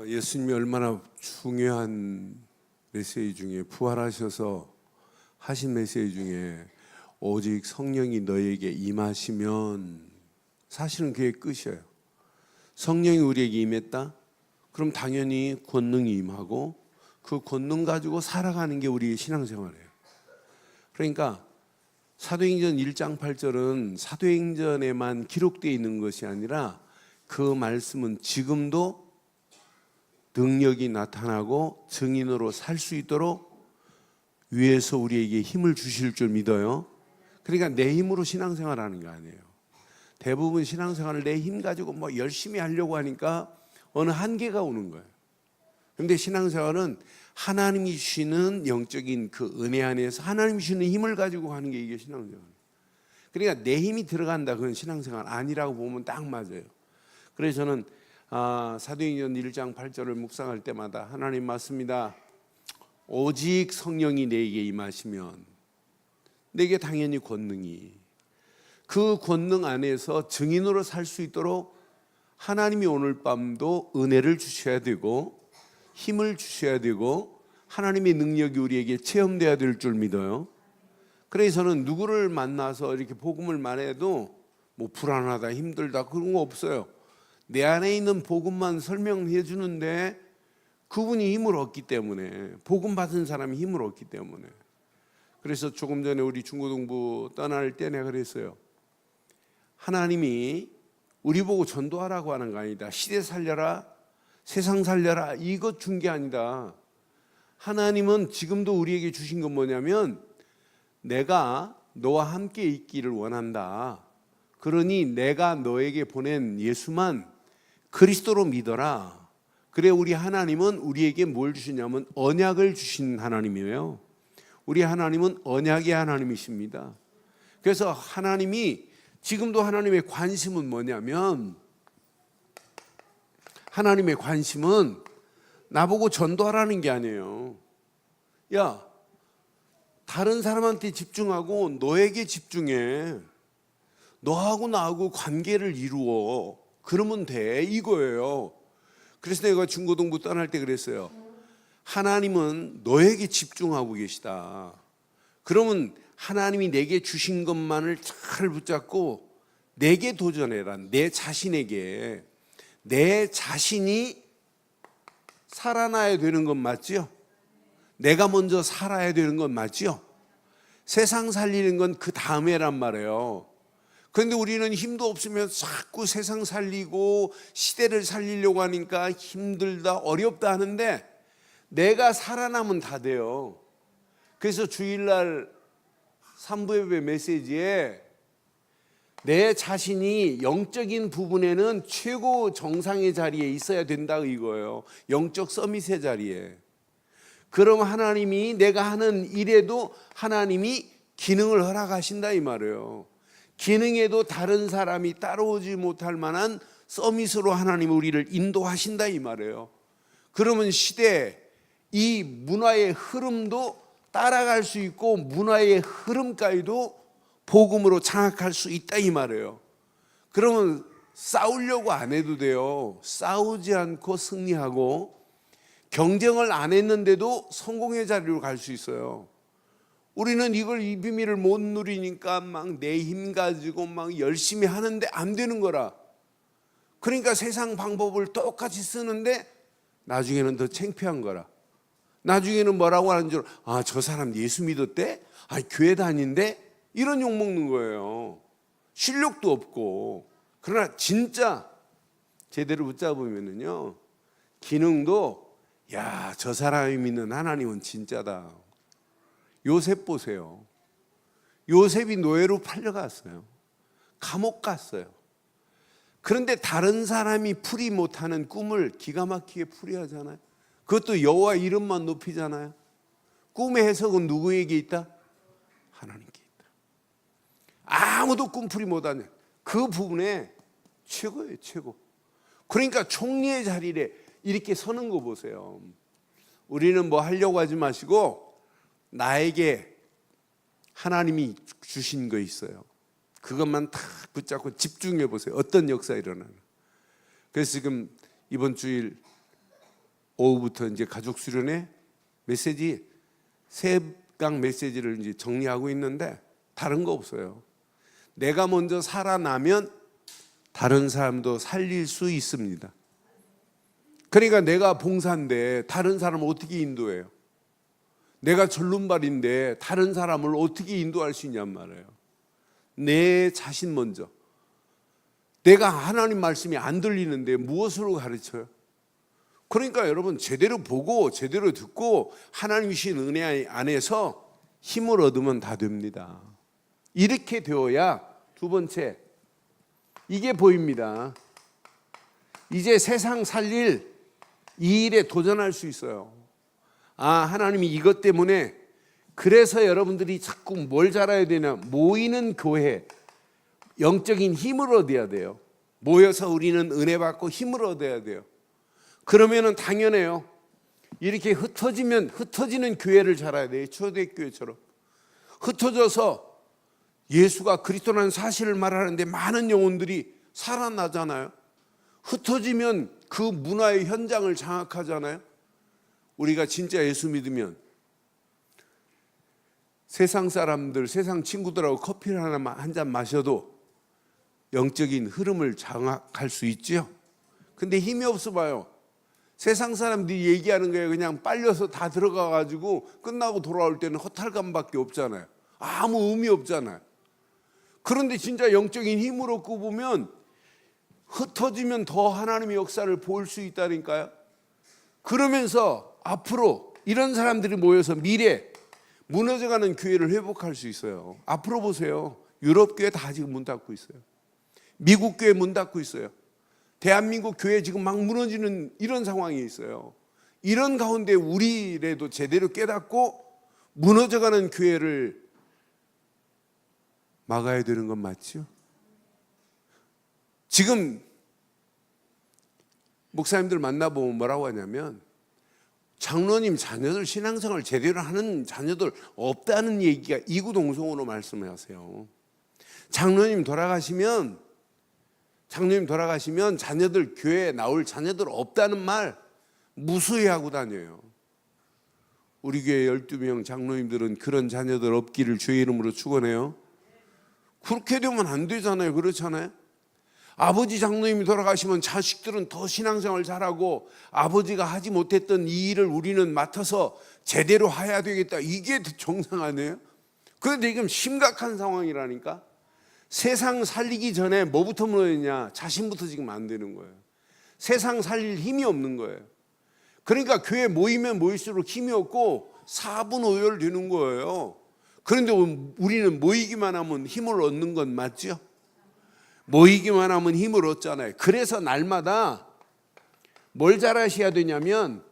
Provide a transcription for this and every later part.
예수님이 얼마나 중요한 메시지 중에 부활하셔서 하신 메시지 중에 오직 성령이 너에게 임하시면 사실은 그게 끝이에요. 성령이 우리에게 임했다? 그럼 당연히 권능이 임하고 그 권능 가지고 살아가는 게 우리의 신앙생활이에요. 그러니까 사도행전 1장 8절은 사도행전에만 기록되어 있는 것이 아니라 그 말씀은 지금도 능력이 나타나고 증인으로 살 수 있도록 위에서 우리에게 힘을 주실 줄 믿어요. 그러니까 내 힘으로 신앙생활하는 게 아니에요. 대부분 신앙생활을 내 힘 가지고 뭐 열심히 하려고 하니까 어느 한계가 오는 거예요. 그런데 신앙생활은 하나님이 주시는 영적인 그 은혜 안에서 하나님이 주시는 힘을 가지고 하는 게 이게 신앙생활이에요. 그러니까 내 힘이 들어간다, 그건 신앙생활 아니라고 보면 딱 맞아요. 그래서 저는 사도행전 1장 8절을 묵상할 때마다 하나님 맞습니다. 오직 성령이 내게 임하시면 내게 당연히 권능이, 그 권능 안에서 증인으로 살 수 있도록 하나님이 오늘 밤도 은혜를 주셔야 되고 힘을 주셔야 되고 하나님의 능력이 우리에게 체험돼야 될 줄 믿어요. 그래서 저는 누구를 만나서 이렇게 복음을 말해도 뭐 불안하다 힘들다 그런 거 없어요. 내 안에 있는 복음만 설명해 주는데 그분이 힘을 얻기 때문에, 복음 받은 사람이 힘을 얻기 때문에. 그래서 조금 전에 우리 중고등부 떠날 때 내가 그랬어요. 하나님이 우리 보고 전도하라고 하는 거 아니다. 시대 살려라, 세상 살려라 이것 준 게 아니다. 하나님은 지금도 우리에게 주신 건 뭐냐면 내가 너와 함께 있기를 원한다. 그러니 내가 너에게 보낸 예수만 그리스도로 믿어라. 그래 우리 하나님은 우리에게 뭘 주시냐면 언약을 주신 하나님이에요. 우리 하나님은 언약의 하나님이십니다. 그래서 하나님이 지금도 하나님의 관심은 뭐냐면, 하나님의 관심은 나보고 전도하라는 게 아니에요. 야, 다른 사람한테 집중하고 너에게 집중해. 너하고 나하고 관계를 이루어. 그러면 돼, 이거예요. 그래서 내가 중고등부 떠날 때 그랬어요. 하나님은 너에게 집중하고 계시다. 그러면 하나님이 내게 주신 것만을 잘 붙잡고 내게 도전해라. 내 자신에게. 내 자신이 살아나야 되는 건 맞죠? 내가 먼저 살아야 되는 건 맞죠? 세상 살리는 건 그 다음에란 말이에요. 그런데 우리는 힘도 없으면 자꾸 세상 살리고 시대를 살리려고 하니까 힘들다 어렵다 하는데 내가 살아남으면 다 돼요. 그래서 주일날 3부 예배 메시지에 내 자신이 영적인 부분에는 최고 정상의 자리에 있어야 된다 이거예요. 영적 서밋의 자리에. 그럼 하나님이 내가 하는 일에도 하나님이 기능을 허락하신다 이 말이에요. 기능에도 다른 사람이 따라오지 못할 만한 서밋으로 하나님이 우리를 인도하신다 이 말이에요. 그러면 시대 이 문화의 흐름도 따라갈 수 있고 문화의 흐름까지도 복음으로 장악할 수 있다 이 말이에요. 그러면 싸우려고 안 해도 돼요. 싸우지 않고 승리하고 경쟁을 안 했는데도 성공의 자리로 갈 수 있어요. 우리는 이 비밀을 못 누리니까 막 내 힘 가지고 막 열심히 하는데 안 되는 거라. 그러니까 세상 방법을 똑같이 쓰는데 나중에는 더 창피한 거라. 나중에는 뭐라고 하는 줄, 저 사람 예수 믿었대? 교회 다닌대? 이런 욕 먹는 거예요. 실력도 없고. 그러나 진짜 제대로 붙잡으면은요, 기능도, 저 사람이 믿는 하나님은 진짜다. 요셉 보세요. 요셉이 노예로 팔려갔어요. 감옥 갔어요. 그런데 다른 사람이 풀이 못하는 꿈을 기가 막히게 풀이하잖아요. 그것도 여호와 이름만 높이잖아요. 꿈의 해석은 누구에게 있다? 하나님께 있다. 아무도 꿈풀이 못하는 그 부분에 최고예요, 최고. 그러니까 총리의 자리에 이렇게 서는 거 보세요. 우리는 뭐 하려고 하지 마시고 나에게 하나님이 주신 거 있어요. 그것만 다 붙잡고 집중해 보세요. 어떤 역사 일어나나. 그래서 지금 이번 주일 오후부터 이제 가족 수련회 메시지, 새강 메시지를 이제 정리하고 있는데 다른 거 없어요. 내가 먼저 살아나면 다른 사람도 살릴 수 있습니다. 그러니까 내가 봉사인데 다른 사람을 어떻게 인도해요? 내가 절름발인데 다른 사람을 어떻게 인도할 수 있냔 말이에요. 내 자신 먼저. 내가 하나님 말씀이 안 들리는데 무엇으로 가르쳐요? 그러니까 여러분 제대로 보고 제대로 듣고 하나님 주신 은혜 안에서 힘을 얻으면 다 됩니다. 이렇게 되어야 두 번째, 이게 보입니다. 이제 세상 살릴 이 일에 도전할 수 있어요. 아, 하나님이 이것 때문에 그래서 여러분들이 자꾸 뭘 잘해야 되냐? 모이는 교회, 영적인 힘을 얻어야 돼요. 모여서 우리는 은혜 받고 힘을 얻어야 돼요. 그러면은 당연해요. 이렇게 흩어지는 교회를 잘해야 돼요. 초대교회처럼 흩어져서 예수가 그리스도라는 사실을 말하는데 많은 영혼들이 살아나잖아요. 흩어지면 그 문화의 현장을 장악하잖아요. 우리가 진짜 예수 믿으면 세상 사람들, 세상 친구들하고 커피를 한 잔 마셔도 영적인 흐름을 장악할 수 있죠. 근데 힘이 없어 봐요. 세상 사람들이 얘기하는 거에 그냥 빨려서 다 들어가가지고 끝나고 돌아올 때는 허탈감밖에 없잖아요. 아무 의미 없잖아요. 그런데 진짜 영적인 힘을 얻고 보면 흩어지면 더 하나님의 역사를 볼 수 있다니까요. 그러면서 앞으로 이런 사람들이 모여서 미래 무너져가는 교회를 회복할 수 있어요. 앞으로 보세요. 유럽 교회 다 지금 문 닫고 있어요. 미국 교회 문 닫고 있어요. 대한민국 교회 지금 막 무너지는 이런 상황이 있어요. 이런 가운데 우리라도 제대로 깨닫고 무너져가는 교회를 막아야 되는 건 맞죠? 지금 목사님들 만나보면 뭐라고 하냐면 장로님 자녀들 신앙생활 제대로 하는 자녀들 없다는 얘기가 이구동성으로 말씀을 하세요. 장로님 돌아가시면 자녀들 교회에 나올 자녀들 없다는 말 무수히 하고 다녀요. 우리 교회 12명 장로님들은 그런 자녀들 없기를 주의 이름으로 축원해요. 그렇게 되면 안 되잖아요. 그렇잖아요. 아버지 장로님이 돌아가시면 자식들은 더 신앙생활 잘하고 아버지가 하지 못했던 이 일을 우리는 맡아서 제대로 해야 되겠다. 이게 정상 아니에요? 그런데 지금 심각한 상황이라니까. 세상 살리기 전에 뭐부터 무너지냐? 자신부터 지금 안 되는 거예요. 세상 살릴 힘이 없는 거예요. 그러니까 교회 모이면 모일수록 힘이 없고 사분오열 되는 거예요. 그런데 우리는 모이기만 하면 힘을 얻는 건 맞죠? 모이기만 하면 힘을 얻잖아요. 그래서 날마다 뭘 잘하셔야 되냐면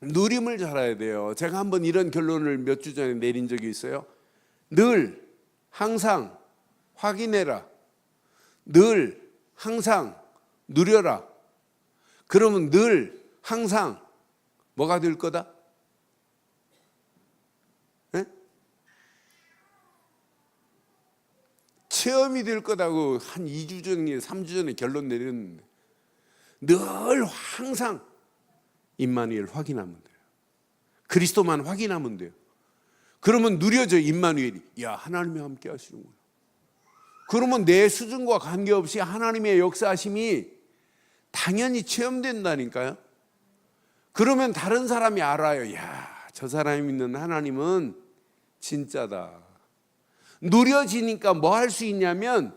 누림을 잘해야 돼요. 제가 한번 이런 결론을 몇 주 전에 내린 적이 있어요. 늘 항상 확인해라. 늘 항상 누려라. 그러면 늘 항상 뭐가 될 거다? 네? 체험이 될 거다고 한 2주 전에 3주 전에 결론 내렸는데 늘 항상 임마누엘 확인하면 돼요. 그리스도만 확인하면 돼요. 그러면 누려져 임마누엘이. 야, 하나님이 함께 하시는구나. 그러면 내 수준과 관계없이 하나님의 역사하심이 당연히 체험된다니까요. 그러면 다른 사람이 알아요. 야, 저 사람이 믿는 하나님은 진짜다. 누려지니까 뭐 할 수 있냐면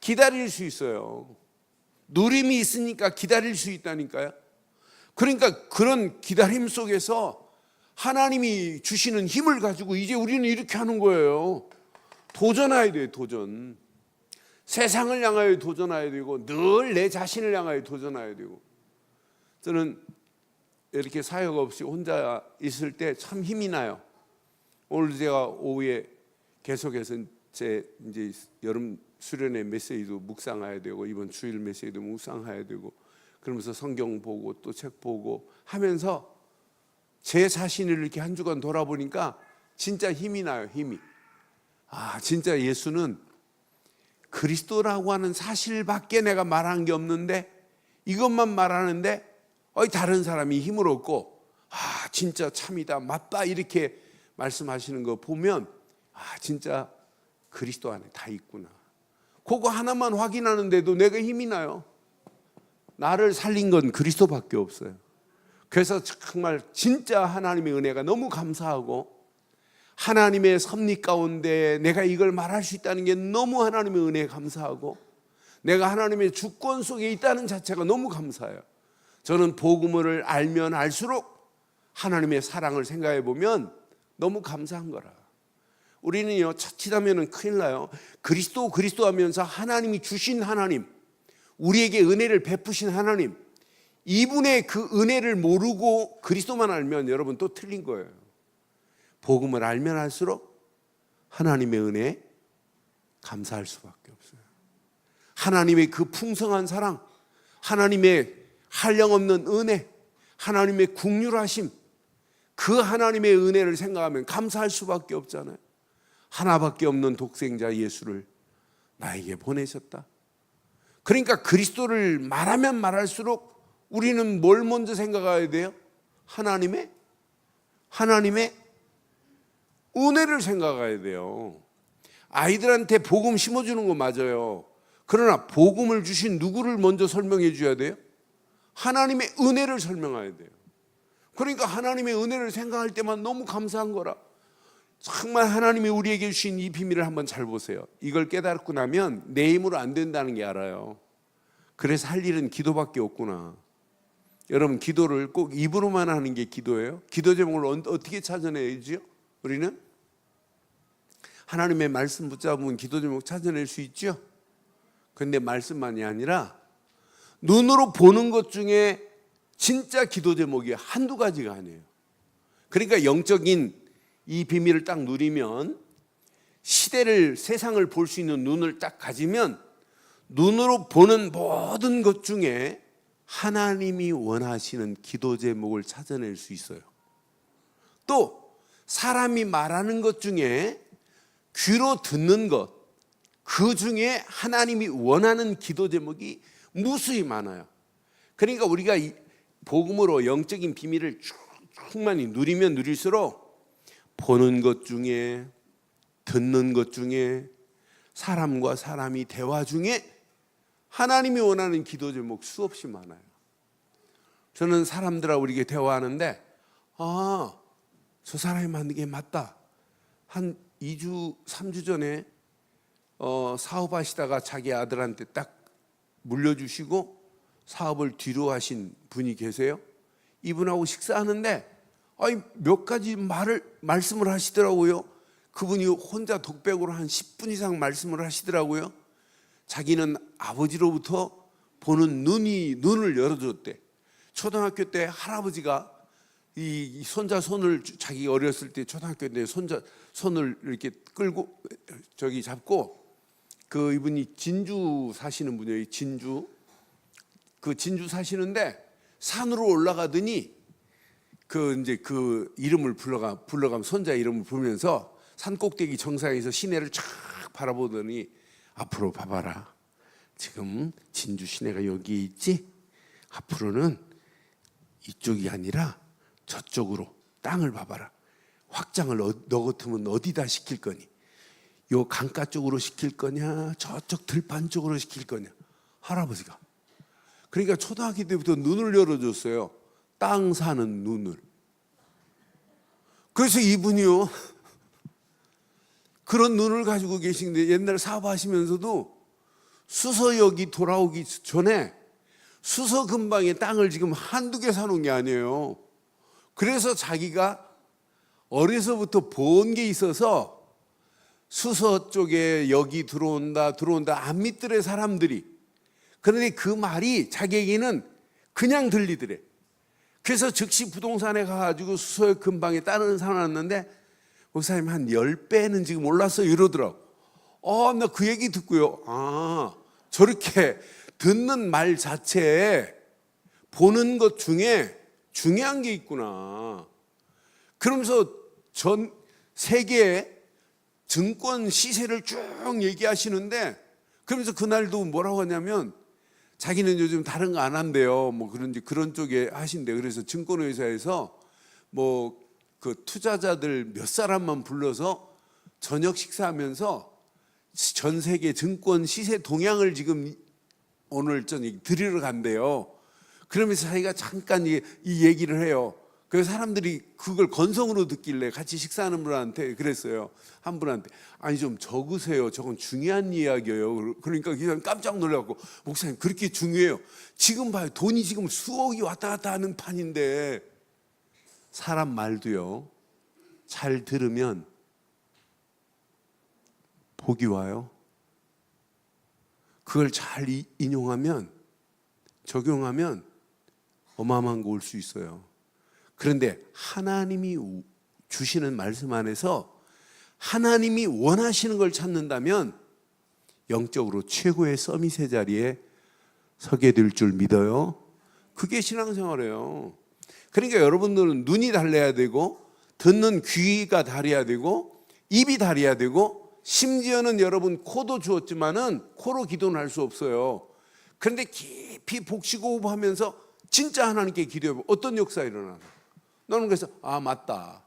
기다릴 수 있어요. 누림이 있으니까 기다릴 수 있다니까요. 그러니까 그런 기다림 속에서 하나님이 주시는 힘을 가지고 이제 우리는 이렇게 하는 거예요. 도전해야 돼요. 도전. 세상을 향하여 도전해야 되고 늘 내 자신을 향하여 도전해야 되고. 저는 이렇게 사역 없이 혼자 있을 때 참 힘이 나요. 오늘 제가 오후에 계속해서 제 이제 여름 수련회 메시지도 묵상해야 되고 이번 주일 메시지도 묵상해야 되고 그러면서 성경 보고 또 책 보고 하면서 제 자신을 이렇게 한 주간 돌아보니까 진짜 힘이 나요. 힘이. 아, 진짜 예수는 그리스도라고 하는 사실밖에 내가 말한 게 없는데 이것만 말하는데 다른 사람이 힘을 얻고 진짜 참이다 맞다 이렇게 말씀하시는 거 보면 진짜 그리스도 안에 다 있구나. 그거 하나만 확인하는데도 내가 힘이 나요. 나를 살린 건 그리스도밖에 없어요. 그래서 정말 진짜 하나님의 은혜가 너무 감사하고, 하나님의 섭리 가운데 내가 이걸 말할 수 있다는 게 너무 하나님의 은혜에 감사하고, 내가 하나님의 주권 속에 있다는 자체가 너무 감사해요. 저는 복음을 알면 알수록 하나님의 사랑을 생각해 보면 너무 감사한 거라. 우리는요, 자칫하면 큰일 나요. 그리스도 하면서 하나님이 주신 하나님, 우리에게 은혜를 베푸신 하나님, 이분의 그 은혜를 모르고 그리스도만 알면 여러분 또 틀린 거예요. 복음을 알면 알수록 하나님의 은혜에 감사할 수밖에 없어요. 하나님의 그 풍성한 사랑, 하나님의 한량없는 은혜, 하나님의 긍휼하심, 그 하나님의 은혜를 생각하면 감사할 수밖에 없잖아요. 하나밖에 없는 독생자 예수를 나에게 보내셨다. 그러니까 그리스도를 말하면 말할수록 우리는 뭘 먼저 생각해야 돼요? 하나님의 은혜를 생각해야 돼요. 아이들한테 복음 심어주는 거 맞아요. 그러나 복음을 주신 누구를 먼저 설명해 줘야 돼요? 하나님의 은혜를 설명해야 돼요. 그러니까 하나님의 은혜를 생각할 때만 너무 감사한 거라. 정말 하나님이 우리에게 주신 이 비밀을 한번 잘 보세요. 이걸 깨닫고 나면 내 힘으로 안 된다는 게 알아요. 그래서 할 일은 기도밖에 없구나. 여러분, 기도를 꼭 입으로만 하는 게 기도예요? 기도 제목을 어떻게 찾아내야지요? 우리는 하나님의 말씀 붙잡으면 기도 제목 찾아낼 수 있죠. 그런데 말씀만이 아니라 눈으로 보는 것 중에 진짜 기도 제목이 한두 가지가 아니에요. 그러니까 영적인 이 비밀을 딱 누리면, 시대를, 세상을 볼 수 있는 눈을 딱 가지면 눈으로 보는 모든 것 중에 하나님이 원하시는 기도 제목을 찾아낼 수 있어요. 또 사람이 말하는 것 중에 귀로 듣는 것, 그 중에 하나님이 원하는 기도 제목이 무수히 많아요. 그러니까 우리가 이 복음으로 영적인 비밀을 충만히 누리면 누릴수록 보는 것 중에, 듣는 것 중에, 사람과 사람이 대화 중에 하나님이 원하는 기도 제목 수없이 많아요. 저는 사람들하고 이렇게 대화하는데 저 사람이 만든 게 맞다. 한 2주, 3주 전에 사업하시다가 자기 아들한테 딱 물려주시고 사업을 뒤로 하신 분이 계세요. 이분하고 식사하는데 몇 가지 말씀을 하시더라고요. 그분이 혼자 독백으로 한 10분 이상 말씀을 하시더라고요. 자기는 아버지로부터 보는 눈을 열어줬대. 초등학교 때 할아버지가 이 손자 손을, 자기 어렸을 때 초등학교 때 손자 손을 이렇게 끌고 저기 잡고, 그 이분이 진주 사시는 분이에요. 진주 사시는데 산으로 올라가더니 이제 그 이름을 불러가면 손자 이름을 부르면서 산 꼭대기 정상에서 시내를 쫙 바라보더니, 앞으로 봐봐라. 지금 진주 시내가 여기 있지? 앞으로는 이쪽이 아니라 저쪽으로 땅을 봐봐라. 확장을 너 같으면 어디다 시킬 거니? 요 강가 쪽으로 시킬 거냐? 저쪽 들판 쪽으로 시킬 거냐? 할아버지가. 그러니까 초등학교 때부터 눈을 열어줬어요. 땅 사는 눈을. 그래서 이분이요, 그런 눈을 가지고 계신데, 옛날 사업하시면서도 수서역이 돌아오기 전에 수서 근방에 땅을 지금 한두 개 사놓은 게 아니에요. 그래서 자기가 어려서부터 본 게 있어서 수서 쪽에 여기 들어온다 안 믿더래, 사람들이. 그런데 그 말이 자기에게는 그냥 들리더래. 그래서 즉시 부동산에 가가지고 수서역 근방에 땅을 사놨는데, 목사님 한 10배는 지금 올랐어요 이러더라고. 나 그 얘기 듣고요, 저렇게 듣는 말 자체에 보는 것 중에 중요한 게 있구나. 그러면서 전 세계의 증권 시세를 쭉 얘기하시는데, 그러면서 그날도 뭐라고 하냐면, 자기는 요즘 다른 거 안 한대요. 뭐 그런 쪽에 하신대. 그래서 증권회사에서 뭐 그 투자자들 몇 사람만 불러서 저녁 식사하면서 전 세계 증권 시세 동향을 지금 오늘 저녁 드리러 간대요. 그러면서 자기가 잠깐 이 얘기를 해요. 그래서 사람들이 그걸 건성으로 듣길래 같이 식사하는 분한테 그랬어요. 한 분한테 아니 좀 적으세요. 저건 중요한 이야기예요. 그러니까 그냥 깜짝 놀라고 목사님 그렇게 중요해요. 지금 봐요. 돈이 지금 수억이 왔다 갔다 하는 판인데 사람 말도요. 잘 들으면 복이 와요. 그걸 잘 인용하면 적용하면 어마어마한 거 올 수 있어요. 그런데 하나님이 주시는 말씀 안에서 하나님이 원하시는 걸 찾는다면 영적으로 최고의 서밋의 자리에 서게 될 줄 믿어요. 그게 신앙생활이에요. 그러니까 여러분들은 눈이 달려야 되고 듣는 귀가 달려야 되고 입이 달려야 되고 심지어는 여러분 코도 주었지만은 코로 기도는 할 수 없어요. 그런데 깊이 복식호흡하면서 진짜 하나님께 기도해보면 어떤 역사가 일어나나? 나는 그래서 맞다.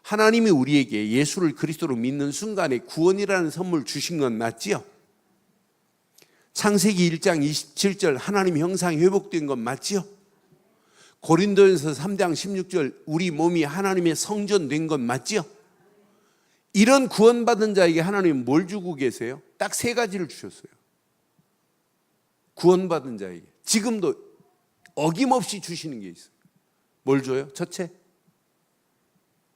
하나님이 우리에게 예수를 그리스도로 믿는 순간에 구원이라는 선물 주신 건 맞지요? 창세기 1장 27절 하나님 형상이 회복된 건 맞지요? 고린도전서 3장 16절 우리 몸이 하나님의 성전 된 건 맞지요? 이런 구원받은 자에게 하나님은 뭘 주고 계세요? 딱 세 가지를 주셨어요. 구원받은 자에게 지금도 어김없이 주시는 게 있어요. 뭘 줘요? 첫째,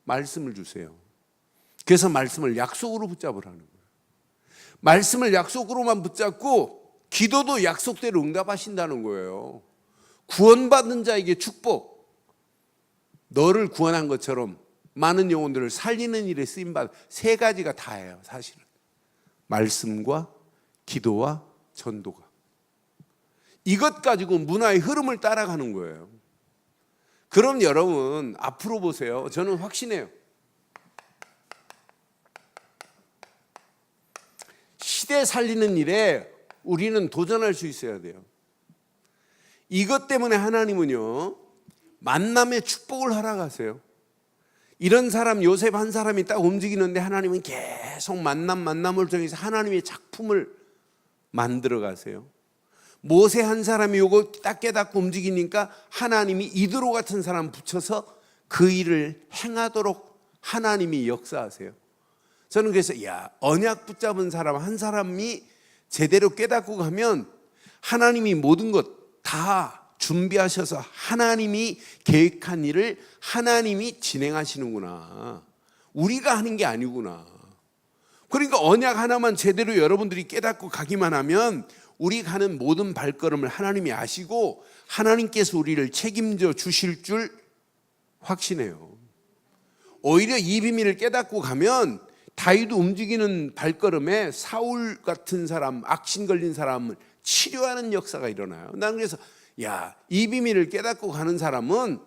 말씀을 주세요. 그래서 말씀을 약속으로 붙잡으라는 거예요. 말씀을 약속으로만 붙잡고 기도도 약속대로 응답하신다는 거예요. 구원받은 자에게 축복, 너를 구원한 것처럼 많은 영혼들을 살리는 일에 쓰임받은 세 가지가 다예요. 사실은 말씀과 기도와 전도가 이것 가지고 문화의 흐름을 따라가는 거예요. 그럼 여러분 앞으로 보세요. 저는 확신해요. 시대 살리는 일에 우리는 도전할 수 있어야 돼요. 이것 때문에 하나님은요 만남의 축복을 허락하세요. 이런 사람 요셉 한 사람이 딱 움직이는데 하나님은 계속 만남을 통해서 하나님의 작품을 만들어 가세요. 모세 한 사람이 요거 딱 깨닫고 움직이니까 하나님이 이드로 같은 사람 붙여서 그 일을 행하도록 하나님이 역사하세요. 저는 그래서 언약 붙잡은 사람 한 사람이 제대로 깨닫고 가면 하나님이 모든 것 다 준비하셔서 하나님이 계획한 일을 하나님이 진행하시는구나. 우리가 하는 게 아니구나. 그러니까 언약 하나만 제대로 여러분들이 깨닫고 가기만 하면 우리 가는 모든 발걸음을 하나님이 아시고 하나님께서 우리를 책임져 주실 줄 확신해요. 오히려 이 비밀을 깨닫고 가면 다윗도 움직이는 발걸음에 사울 같은 사람, 악신 걸린 사람을 치료하는 역사가 일어나요. 난 그래서 이 비밀을 깨닫고 가는 사람은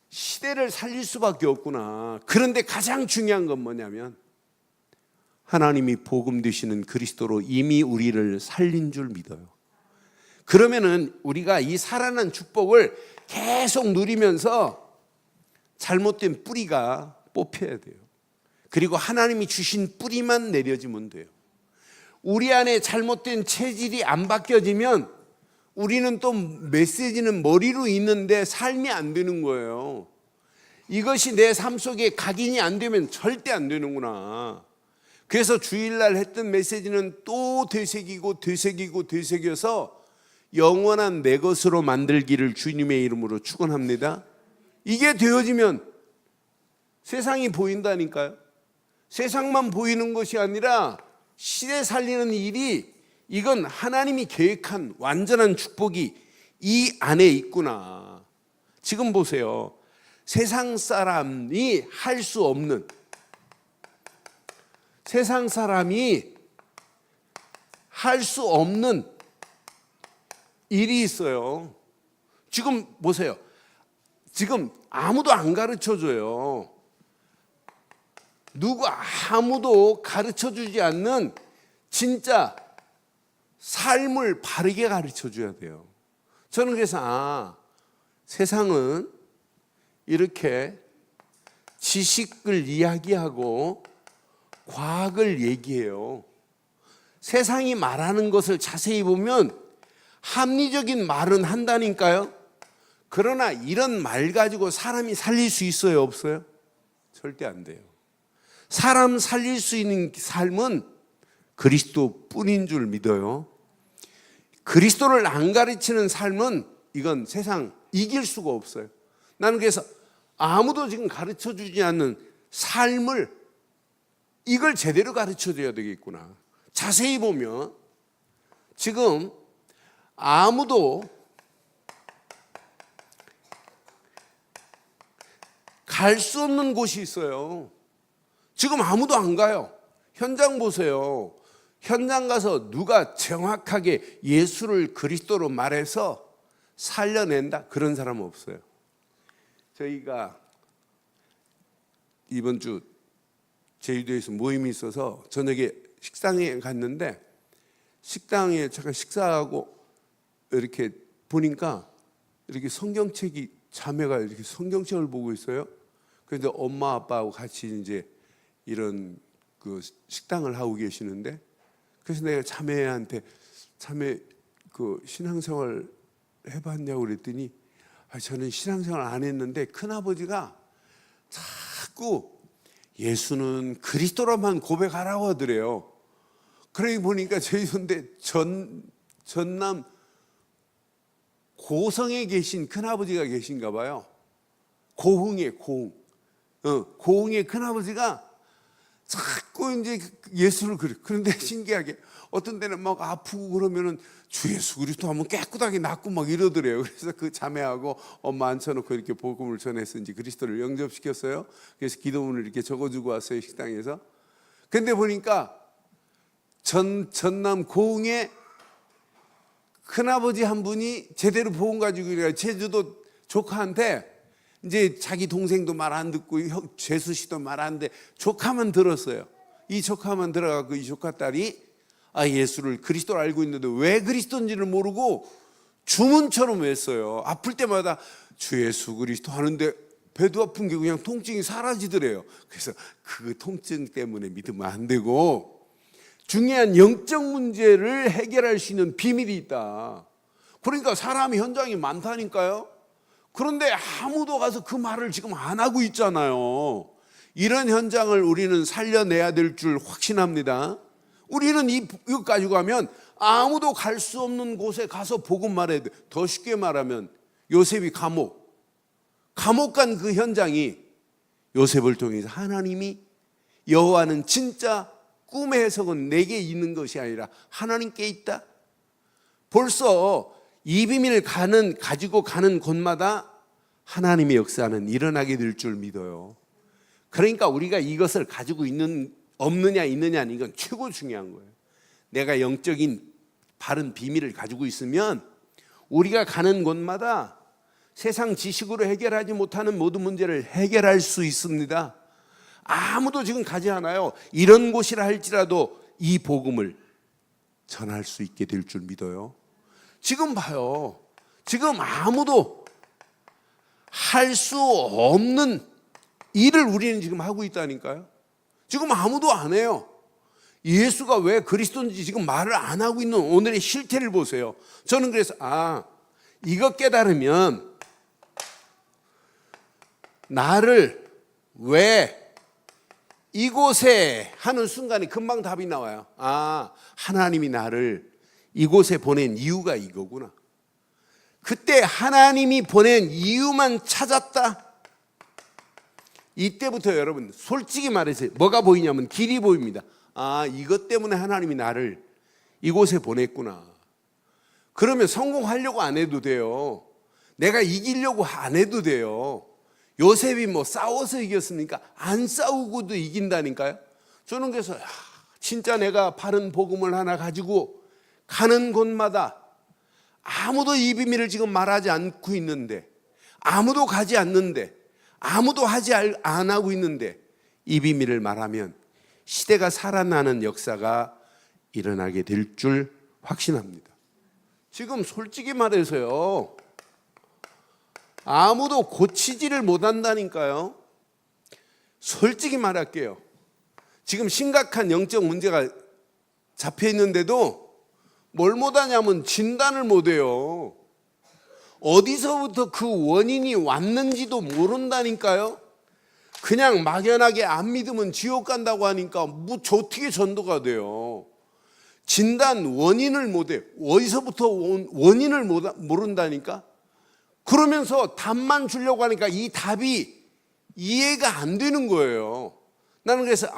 시대를 살릴 수밖에 없구나. 그런데 가장 중요한 건 뭐냐면 하나님이 복음 되시는 그리스도로 이미 우리를 살린 줄 믿어요. 그러면은 우리가 이 살아난 축복을 계속 누리면서 잘못된 뿌리가 뽑혀야 돼요. 그리고 하나님이 주신 뿌리만 내려지면 돼요. 우리 안에 잘못된 체질이 안 바뀌어지면 우리는 또 메시지는 머리로 있는데 삶이 안 되는 거예요. 이것이 내 삶 속에 각인이 안 되면 절대 안 되는구나. 그래서 주일날 했던 메시지는 또 되새기고 영원한 내 것으로 만들기를 주님의 이름으로 축원합니다. 이게 되어지면 세상이 보인다니까요. 세상만 보이는 것이 아니라 시대 살리는 일이 이건 하나님이 계획한 완전한 축복이 이 안에 있구나. 지금 보세요. 세상 사람이 할 수 없는, 세상 사람이 할 수 없는 일이 있어요. 지금 보세요. 지금 아무도 안 가르쳐 줘요. 아무도 가르쳐 주지 않는 진짜 삶을 바르게 가르쳐 줘야 돼요. 저는 그래서 세상은 이렇게 지식을 이야기하고 과학을 얘기해요. 세상이 말하는 것을 자세히 보면 합리적인 말은 한다니까요. 그러나 이런 말 가지고 사람이 살릴 수 있어요, 없어요? 절대 안 돼요. 사람 살릴 수 있는 삶은 그리스도뿐인 줄 믿어요. 그리스도를 안 가르치는 삶은 이건 세상 이길 수가 없어요. 나는 그래서 아무도 지금 가르쳐 주지 않는 삶을 이걸 제대로 가르쳐 줘야 되겠구나. 자세히 보면 지금 아무도 갈 수 없는 곳이 있어요. 지금 아무도 안 가요. 현장 보세요. 현장 가서 누가 정확하게 예수를 그리스도로 말해서 살려낸다? 그런 사람은 없어요. 저희가 이번 주 제주도에서 모임이 있어서 저녁에 식당에 갔는데 식당에 잠깐 식사하고 이렇게 보니까 이렇게 성경책이 자매가 이렇게 성경책을 보고 있어요. 그런데 엄마 아빠하고 같이 이제 이런 그 식당을 하고 계시는데 그래서 내가 자매한테 자매 그 신앙생활 해봤냐고 그랬더니 저는 신앙생활 안 했는데 큰아버지가 자꾸 예수는 그리스도로만 고백하라고 하더래요. 그러니 보니까 저희 손대 전남 고성에 계신 큰아버지가 계신가 봐요. 고흥의 큰아버지가 자꾸 이제 예수를 그런데 신기하게 어떤 때는 막 아프고 그러면은 주 예수 그리스도 하면 깨끗하게 낫고 막 이러더래요. 그래서 그 자매하고 엄마 앉혀놓고 이렇게 복음을 전해서 이제 그리스도를 영접시켰어요. 그래서 기도문을 이렇게 적어주고 왔어요, 식당에서. 근데 보니까 전남 고흥에 큰아버지 한 분이 제대로 복음 가지고 제주도 조카한테 이제 자기 동생도 말 안 듣고 재수 씨도 말 안 돼. 조카만 들었어요. 이 조카만 들어가고 이 조카 딸이 예수를 그리스도를 알고 있는데 왜 그리스도인지를 모르고 주문처럼 외웠어요. 아플 때마다 주 예수 그리스도 하는데 배도 아픈 게 그냥 통증이 사라지더래요. 그래서 그 통증 때문에 믿으면 안 되고 중요한 영적 문제를 해결할 수 있는 비밀이 있다. 그러니까 사람이 현장이 많다니까요. 그런데 아무도 가서 그 말을 지금 안 하고 있잖아요. 이런 현장을 우리는 살려내야 될 줄 확신합니다. 우리는 이거 가지고 가면 아무도 갈 수 없는 곳에 가서 복음 말해야 돼. 더 쉽게 말하면 요셉이 감옥 간 그 현장이 요셉을 통해서 하나님이 여호와는 진짜 꿈의 해석은 내게 있는 것이 아니라 하나님께 있다. 벌써 이 비밀을 가지고 가는 곳마다 하나님의 역사는 일어나게 될 줄 믿어요. 그러니까 우리가 이것을 가지고 없느냐 있느냐는 이건 최고 중요한 거예요. 내가 영적인 바른 비밀을 가지고 있으면 우리가 가는 곳마다 세상 지식으로 해결하지 못하는 모든 문제를 해결할 수 있습니다. 아무도 지금 가지 않아요. 이런 곳이라 할지라도 이 복음을 전할 수 있게 될 줄 믿어요. 지금 봐요. 지금 아무도 할 수 없는 일을 우리는 지금 하고 있다니까요. 지금 아무도 안 해요. 예수가 왜 그리스도인지 지금 말을 안 하고 있는 오늘의 실태를 보세요. 저는 그래서 이거 깨달으면 나를 왜 이곳에 하는 순간에 금방 답이 나와요. 하나님이 나를 이곳에 보낸 이유가 이거구나. 그때 하나님이 보낸 이유만 찾았다. 이때부터 여러분 솔직히 말해서 뭐가 보이냐면 길이 보입니다. 이것 때문에 하나님이 나를 이곳에 보냈구나. 그러면 성공하려고 안 해도 돼요. 내가 이기려고 안 해도 돼요. 요셉이 싸워서 이겼습니까? 안 싸우고도 이긴다니까요. 저는 그래서 진짜 내가 바른 복음을 하나 가지고 가는 곳마다 아무도 이 비밀을 지금 말하지 않고 있는데, 아무도 가지 않는데, 아무도 안 하고 있는데 이 비밀을 말하면 시대가 살아나는 역사가 일어나게 될 줄 확신합니다. 지금 솔직히 말해서요, 아무도 고치지를 못한다니까요. 솔직히 말할게요. 지금 심각한 영적 문제가 잡혀 있는데도 뭘 못하냐면 진단을 못해요. 어디서부터 그 원인이 왔는지도 모른다니까요. 그냥 막연하게 안 믿으면 지옥 간다고 하니까 어떻게 전도가 돼요. 진단 원인을 못해. 어디서부터 온 원인을 모른다니까. 그러면서 답만 주려고 하니까 이 답이 이해가 안 되는 거예요. 나는 그래서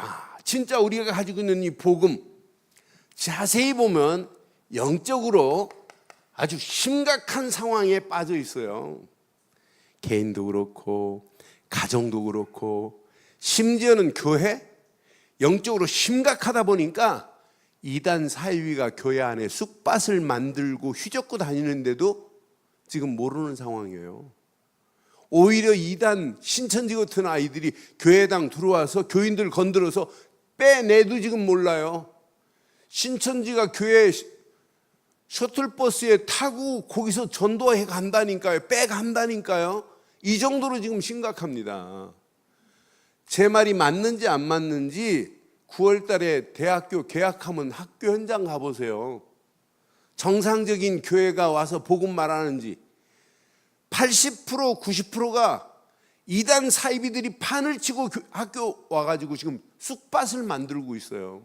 진짜 우리가 가지고 있는 이 복음 자세히 보면 영적으로 아주 심각한 상황에 빠져 있어요. 개인도 그렇고 가정도 그렇고 심지어는 교회, 영적으로 심각하다 보니까 이단 사이비가 교회 안에 쑥밭을 만들고 휘젓고 다니는데도 지금 모르는 상황이에요. 오히려 이단 신천지 같은 아이들이 교회당 들어와서 교인들 건드려서 빼내도 지금 몰라요. 신천지가 교회 셔틀버스에 타고 거기서 전도해 간다니까요. 빼간다니까요. 이 정도로 지금 심각합니다. 제 말이 맞는지 안 맞는지 9월 달에 대학교 개학하면 학교 현장 가보세요. 정상적인 교회가 와서 복음 말하는지 80% 90%가 이단 사이비들이 판을 치고 학교 와가지고 지금 쑥밭을 만들고 있어요.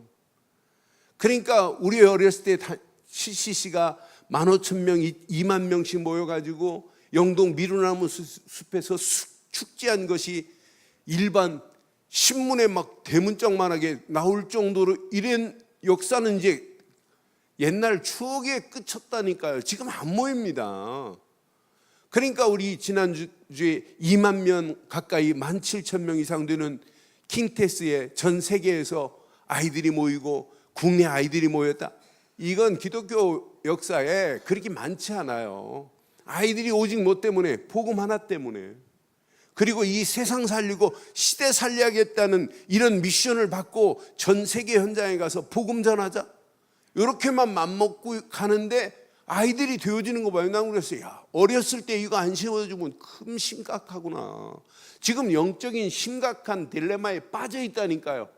그러니까 우리 어렸을 때 CCC가 15,000명, 2만 명씩 모여가지고 영동 미루나무 숲에서 축제한 것이 일반 신문에 막 대문짝만하게 나올 정도로 이런 역사는 이제 옛날 추억에 그쳤다니까요. 지금 안 모입니다. 그러니까 우리 지난주에 2만 명 가까이 17,000명 이상 되는 킹테스에 전 세계에서 아이들이 모이고 국내 아이들이 모였다. 이건 기독교 역사에 그렇게 많지 않아요. 아이들이 오직 뭐 때문에? 복음 하나 때문에. 그리고 이 세상 살리고 시대 살려야겠다는 이런 미션을 받고 전 세계 현장에 가서 복음 전하자. 이렇게만 맘먹고 가는데 아이들이 되어지는 거 봐요. 난 그랬어요. 야, 어렸을 때 이거 안 심어주면 큰 심각하구나. 지금 영적인 심각한 딜레마에 빠져 있다니까요.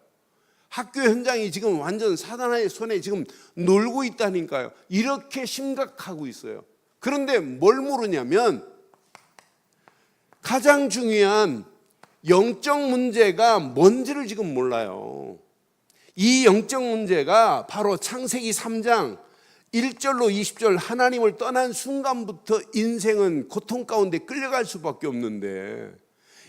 학교 현장이 지금 완전 사단의 손에 지금 놀고 있다니까요. 이렇게 심각하고 있어요. 그런데 뭘 모르냐면 가장 중요한 영적 문제가 뭔지를 지금 몰라요. 이 영적 문제가 바로 창세기 3장 1절로 20절 하나님을 떠난 순간부터 인생은 고통 가운데 끌려갈 수밖에 없는데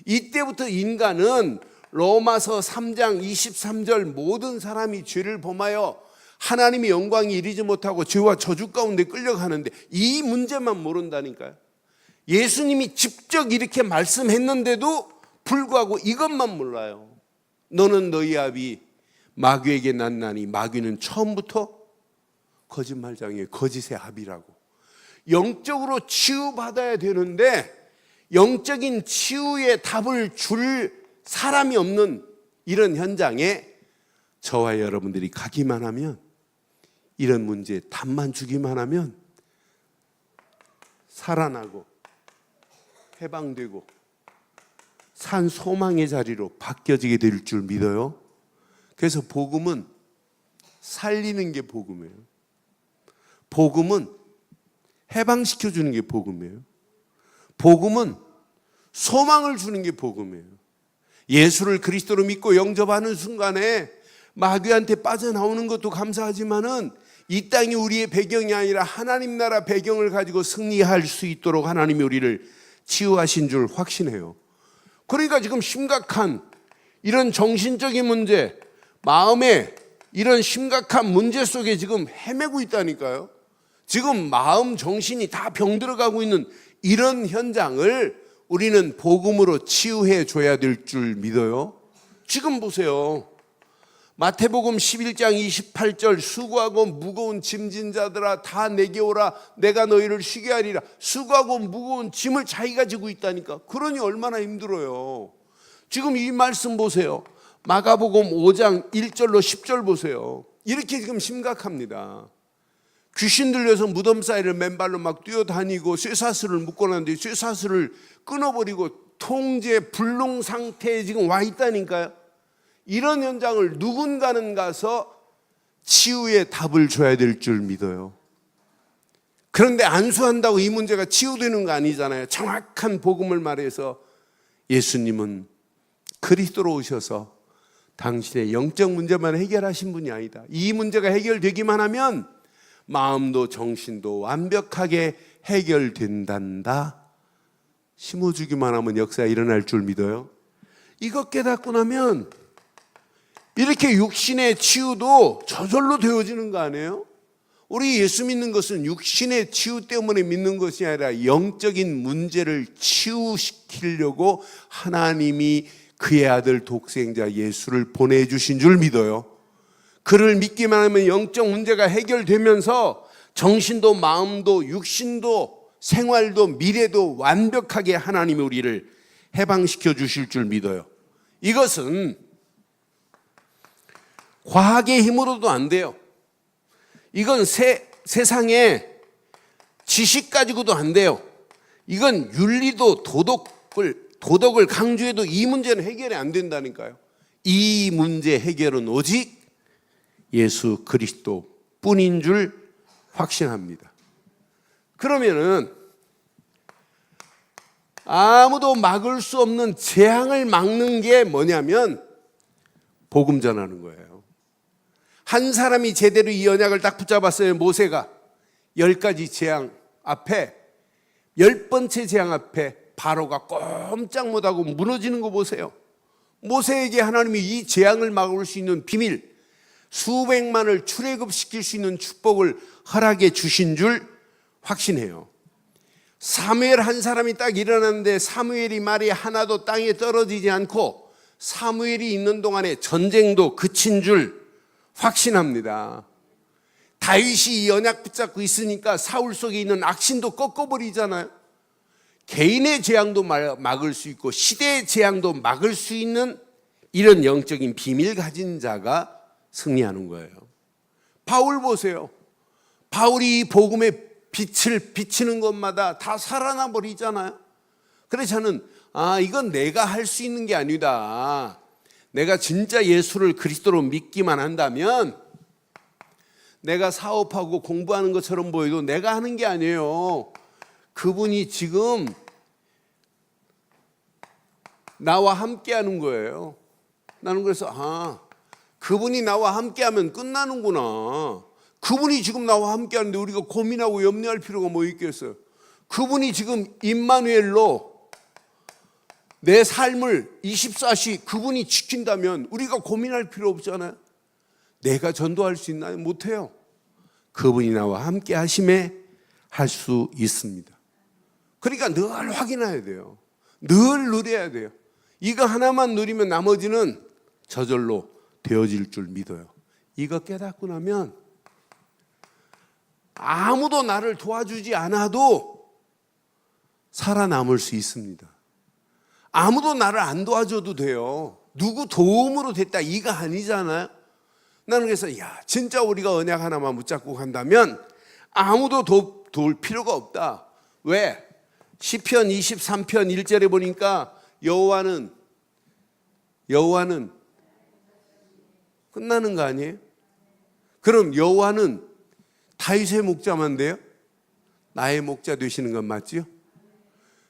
이때부터 인간은 로마서 3장 23절 모든 사람이 죄를 범하여 하나님의 영광이 이르지 못하고 죄와 저주 가운데 끌려가는데 이 문제만 모른다니까요. 예수님이 직접 이렇게 말씀했는데도 불구하고 이것만 몰라요. 너는 너희 아비 마귀에게 났나니 마귀는 처음부터 거짓말장이에요. 거짓의 아비라고. 영적으로 치유받아야 되는데 영적인 치유의 답을 줄 사람이 없는 이런 현장에 저와 여러분들이 가기만 하면 이런 문제에 답만 주기만 하면 살아나고 해방되고 산 소망의 자리로 바뀌어지게 될 줄 믿어요. 그래서 복음은 살리는 게 복음이에요. 복음은 해방시켜주는 게 복음이에요. 복음은 소망을 주는 게 복음이에요. 예수를 그리스도로 믿고 영접하는 순간에 마귀한테 빠져나오는 것도 감사하지만은 이 땅이 우리의 배경이 아니라 하나님 나라 배경을 가지고 승리할 수 있도록 하나님이 우리를 치유하신 줄 확신해요. 그러니까 지금 심각한 이런 정신적인 문제, 마음에 이런 심각한 문제 속에 지금 헤매고 있다니까요. 지금 마음, 정신이 다 병들어가고 있는 이런 현장을 우리는 복음으로 치유해 줘야 될 줄 믿어요. 지금 보세요. 마태복음 11장 28절 수고하고 무거운 짐진 자들아 다 내게 오라 내가 너희를 쉬게 하리라. 수고하고 무거운 짐을 자기가 지고 있다니까. 그러니 얼마나 힘들어요. 지금 이 말씀 보세요. 마가복음 5장 1절로 10절 보세요. 이렇게 지금 심각합니다. 귀신 들려서 무덤 사이를 맨발로 막 뛰어다니고 쇠사슬을 묶어놨는데 쇠사슬을 끊어버리고 통제 불능 상태에 지금 와 있다니까요. 이런 현장을 누군가는 가서 치유의 답을 줘야 될 줄 믿어요. 그런데 안수한다고 이 문제가 치유되는 거 아니잖아요. 정확한 복음을 말해서 예수님은 그리스도로 오셔서 당신의 영적 문제만 해결하신 분이 아니다. 이 문제가 해결되기만 하면 마음도 정신도 완벽하게 해결된단다. 심어주기만 하면 역사가 일어날 줄 믿어요. 이거 깨닫고 나면 이렇게 육신의 치유도 저절로 되어지는 거 아니에요? 우리 예수 믿는 것은 육신의 치유 때문에 믿는 것이 아니라 영적인 문제를 치유시키려고 하나님이 그의 아들 독생자 예수를 보내주신 줄 믿어요. 그를 믿기만 하면 영적 문제가 해결되면서 정신도 마음도 육신도 생활도 미래도 완벽하게 하나님이 우리를 해방시켜 주실 줄 믿어요. 이것은 과학의 힘으로도 안 돼요. 이건 세상의 지식 가지고도 안 돼요. 이건 윤리도 도덕을 강조해도 이 문제는 해결이 안 된다니까요. 이 문제 해결은 오직 예수 그리스도 뿐인 줄 확신합니다. 그러면은 아무도 막을 수 없는 재앙을 막는 게 뭐냐면 복음 전하는 거예요. 한 사람이 제대로 이 언약을 딱 붙잡았어요. 모세가 10가지 재앙 앞에 10번째 재앙 앞에 바로가 꼼짝 못하고 무너지는 거 보세요. 모세에게 하나님이 이 재앙을 막을 수 있는 비밀, 수백만을 출애굽시킬 수 있는 축복을 허락해 주신 줄 확신해요. 사무엘 한 사람이 딱 일어났는데 사무엘이 말이 하나도 땅에 떨어지지 않고 사무엘이 있는 동안에 전쟁도 그친 줄 확신합니다. 다윗이 이 언약 붙잡고 있으니까 사울 속에 있는 악신도 꺾어버리잖아요. 개인의 재앙도 막을 수 있고 시대의 재앙도 막을 수 있는 이런 영적인 비밀 가진 자가 승리하는 거예요. 바울 보세요. 바울이 이 복음의 빛을 비치는 것마다 다 살아나 버리잖아요. 그래서 저는 이건 내가 할 수 있는 게 아니다. 내가 진짜 예수를 그리스도로 믿기만 한다면 내가 사업하고 공부하는 것처럼 보여도 내가 하는 게 아니에요. 그분이 지금 나와 함께 하는 거예요. 나는 그래서 그분이 나와 함께하면 끝나는구나. 그분이 지금 나와 함께하는데 우리가 고민하고 염려할 필요가 뭐 있겠어요. 그분이 지금 임마누엘로 내 삶을 24시 그분이 지킨다면 우리가 고민할 필요 없잖아요. 내가 전도할 수 있나요? 못해요. 그분이 나와 함께 하심에 할 수 있습니다. 그러니까 늘 확인해야 돼요. 늘 누려야 돼요. 이거 하나만 누리면 나머지는 저절로 되어질 줄 믿어요. 이거 깨닫고 나면 아무도 나를 도와주지 않아도 살아남을 수 있습니다. 아무도 나를 안 도와줘도 돼요. 누구 도움으로 됐다 이거 아니잖아요. 나는 그래서 진짜 우리가 언약 하나만 붙잡고 간다면 아무도 도울 필요가 없다. 왜? 시편 23편 1절에 보니까 여호와는 끝나는 거 아니에요? 그럼 여호와는 다윗의 목자만 돼요? 나의 목자 되시는 건 맞지요?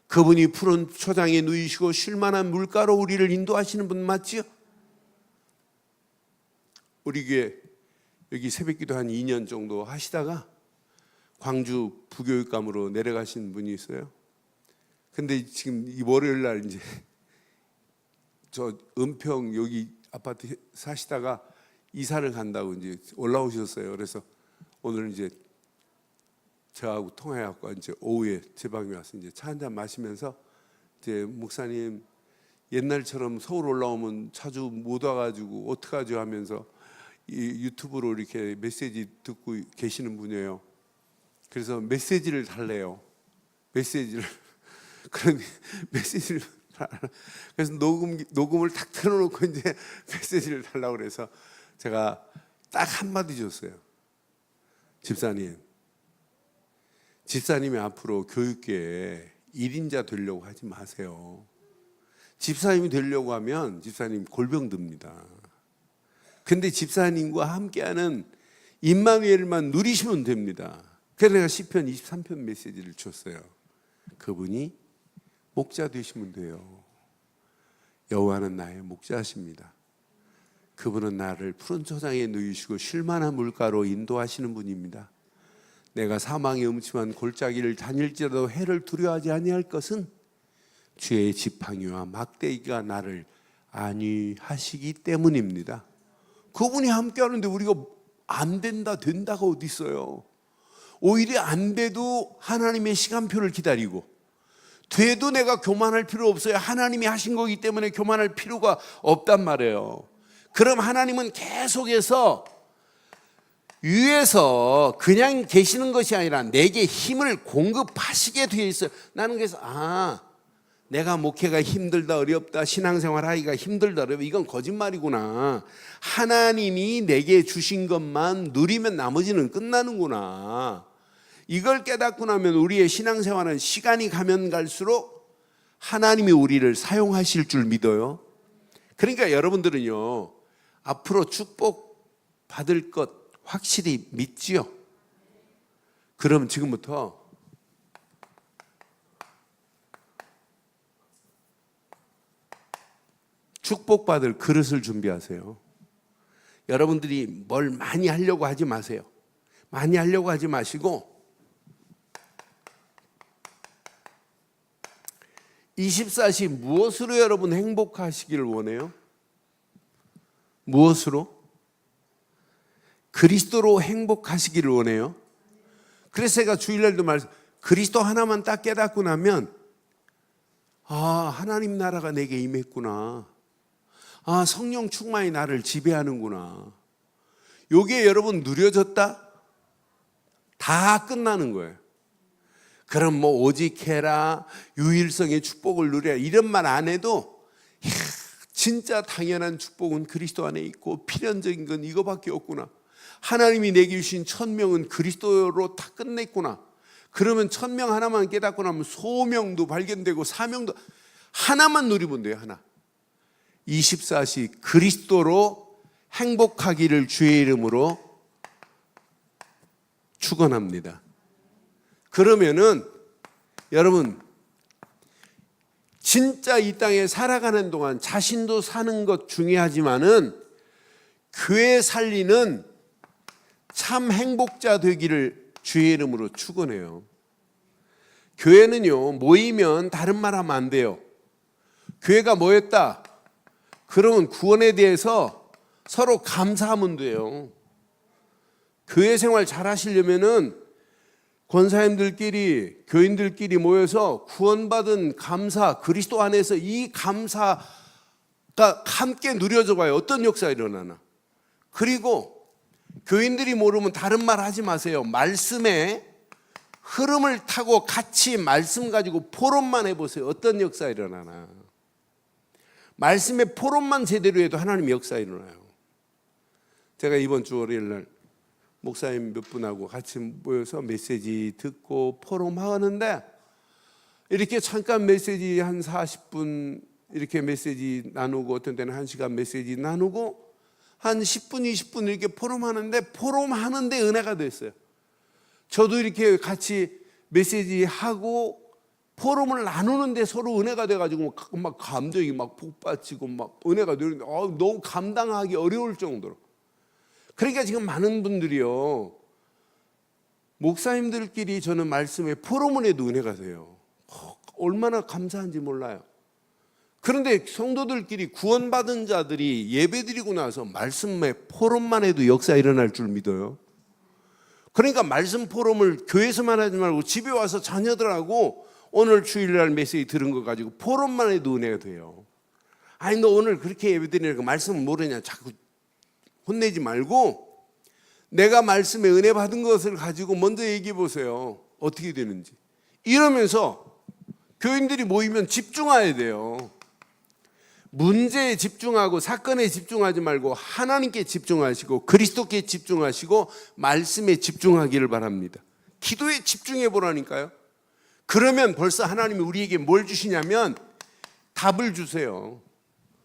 그분이 푸른 초장에 누이시고 쉴만한 물가로 우리를 인도하시는 분 맞지요? 우리 교회 여기 새벽기도 한 2년 정도 하시다가 광주 부교육감으로 내려가신 분이 있어요. 근데 지금 이 월요일 날 이제 저 은평 여기 아파트 사시다가 이사를 간다고 이제 올라오셨어요. 그래서 오늘 이제 저하고 통화해갖고 이제 오후에 제 방에 와서 이제 차 한잔 마시면서 이제 목사님 옛날처럼 서울 올라오면 자주 못 와가지고 어떡하죠 하면서 이 유튜브로 이렇게 메시지 듣고 계시는 분이에요. 그래서 메시지를 달래요. 메시지를 그런 메시지를 그래서 녹음을 탁 틀어놓고 이제 메시지를 달라고 그래서 제가 딱 한마디 줬어요. 집사님, 집사님이 앞으로 교육계에 1인자 되려고 하지 마세요. 집사님이 되려고 하면 집사님 골병 듭니다. 근데 집사님과 함께하는 임마누엘만 누리시면 됩니다. 그래서 내가 시편 23편 메시지를 줬어요. 그분이 목자 되시면 돼요. 여호와는 나의 목자십니다. 그분은 나를 푸른 초장에 누이시고 쉴만한 물가로 인도하시는 분입니다. 내가 사망의 음침한 골짜기를 다닐지라도 해를 두려워하지 아니할 것은 주의 지팡이와 막대기가 나를 안위하시기 때문입니다. 그분이 함께하는데 우리가 안 된다 된다가 어디 있어요? 오히려 안 돼도 하나님의 시간표를 기다리고, 돼도 내가 교만할 필요 없어요. 하나님이 하신 거기 때문에 교만할 필요가 없단 말이에요. 그럼 하나님은 계속해서 위에서 그냥 계시는 것이 아니라 내게 힘을 공급하시게 되어 있어요. 나는 그래서 내가 목회가 힘들다 어렵다, 신앙생활 하기가 힘들다 어렵다, 이건 거짓말이구나. 하나님이 내게 주신 것만 누리면 나머지는 끝나는구나. 이걸 깨닫고 나면 우리의 신앙생활은 시간이 가면 갈수록 하나님이 우리를 사용하실 줄 믿어요. 그러니까 여러분들은요, 앞으로 축복 받을 것 확실히 믿지요? 그럼 지금부터 축복받을 그릇을 준비하세요. 여러분들이 뭘 많이 하려고 하지 마세요. 많이 하려고 하지 마시고 24시 무엇으로 여러분 행복하시기를 원해요? 무엇으로? 그리스도로 행복하시기를 원해요. 그래서 제가 주일날도 말씀, 그리스도 하나만 딱 깨닫고 나면 하나님 나라가 내게 임했구나. 성령 충만이 나를 지배하는구나. 요게 여러분 누려졌다? 다 끝나는 거예요. 그럼 뭐 오직 해라, 유일성의 축복을 누려라 이런 말 안 해도 진짜 당연한 축복은 그리스도 안에 있고 필연적인 건 이거밖에 없구나. 하나님이 내게 주신 1000명은 그리스도로 다 끝냈구나. 그러면 1000명 하나만 깨닫고 나면 소명도 발견되고 사명도 하나만 누리면 돼요. 하나. 24시 그리스도로 행복하기를 주의 이름으로 축원합니다. 그러면은 여러분 진짜 이 땅에 살아가는 동안 자신도 사는 것 중요하지만은 교회 살리는 참 행복자 되기를 주의 이름으로 축원해요. 교회는요, 모이면 다른 말 하면 안 돼요. 교회가 모였다 그러면 구원에 대해서 서로 감사하면 돼요. 교회 생활 잘 하시려면은 권사님들끼리, 교인들끼리 모여서 구원받은 감사, 그리스도 안에서 이 감사가 함께 누려져 가요. 어떤 역사가 일어나나. 그리고 교인들이 모르면 다른 말 하지 마세요. 말씀의 흐름을 타고 같이 말씀 가지고 포럼만 해보세요. 어떤 역사가 일어나나. 말씀의 포럼만 제대로 해도 하나님 역사 일어나요. 제가 이번 주 월요일 날 목사님 몇 분하고 같이 모여서 메시지 듣고 포럼하는데 이렇게 잠깐 메시지 한 40분 이렇게 메시지 나누고 어떤 때는 1시간 메시지 나누고 한 10분 20분 이렇게 포럼하는데 포럼하는데 은혜가 됐어요. 저도 이렇게 같이 메시지하고 포럼을 나누는데 서로 은혜가 돼가지고 막 감정이 막 북받치고 막 은혜가 되는데 너무 감당하기 어려울 정도로. 그러니까 지금 많은 분들이요, 목사님들끼리 저는 말씀에 포럼을 해도 은혜가 돼요. 얼마나 감사한지 몰라요. 그런데 성도들끼리 구원받은 자들이 예배드리고 나서 말씀에 포럼만 해도 역사 일어날 줄 믿어요. 그러니까 말씀 포럼을 교회에서만 하지 말고 집에 와서 자녀들하고 오늘 주일날 메시지 들은 거 가지고 포럼만 해도 은혜가 돼요. 아니 너 오늘 그렇게 예배드리니까 말씀을 모르냐 자꾸 혼내지 말고 내가 말씀에 은혜 받은 것을 가지고 먼저 얘기해 보세요. 어떻게 되는지. 이러면서 교인들이 모이면 집중해야 돼요. 문제에 집중하고 사건에 집중하지 말고 하나님께 집중하시고 그리스도께 집중하시고 말씀에 집중하기를 바랍니다. 기도에 집중해 보라니까요. 그러면 벌써 하나님이 우리에게 뭘 주시냐면 답을 주세요.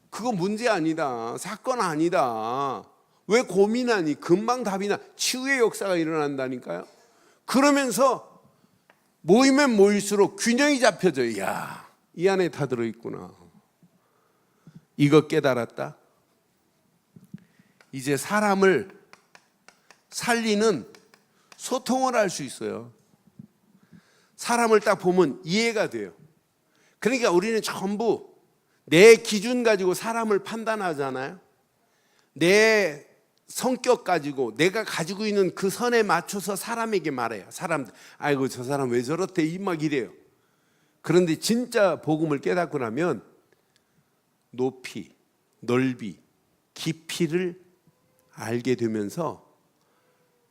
그거 문제 아니다. 사건 아니다. 왜 고민하니? 금방 답이 나. 치유의 역사가 일어난다니까요. 그러면서 모이면 모일수록 균형이 잡혀져요. 야, 이 안에 다 들어있구나. 이거 깨달았다. 이제 사람을 살리는 소통을 할 수 있어요. 사람을 딱 보면 이해가 돼요. 그러니까 우리는 전부 내 기준 가지고 사람을 판단하잖아요. 내 성격 가지고 내가 가지고 있는 그 선에 맞춰서 사람에게 말해요. 사람들, 아이고 저 사람 왜 저렇대 막 이래요. 그런데 진짜 복음을 깨닫고 나면 높이, 넓이, 깊이를 알게 되면서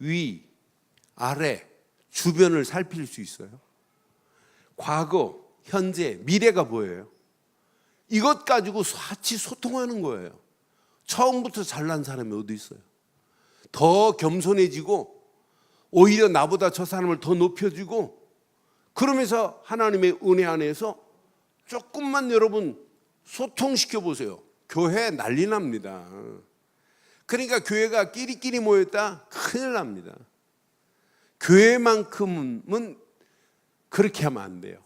위, 아래, 주변을 살필 수 있어요. 과거, 현재, 미래가 보여요. 이것 가지고 같이 소통하는 거예요. 처음부터 잘난 사람이 어디 있어요? 더 겸손해지고 오히려 나보다 저 사람을 더 높여주고 그러면서 하나님의 은혜 안에서 조금만 여러분 소통시켜 보세요. 교회 난리 납니다. 그러니까 교회가 끼리끼리 모였다 큰일 납니다. 교회만큼은 그렇게 하면 안 돼요.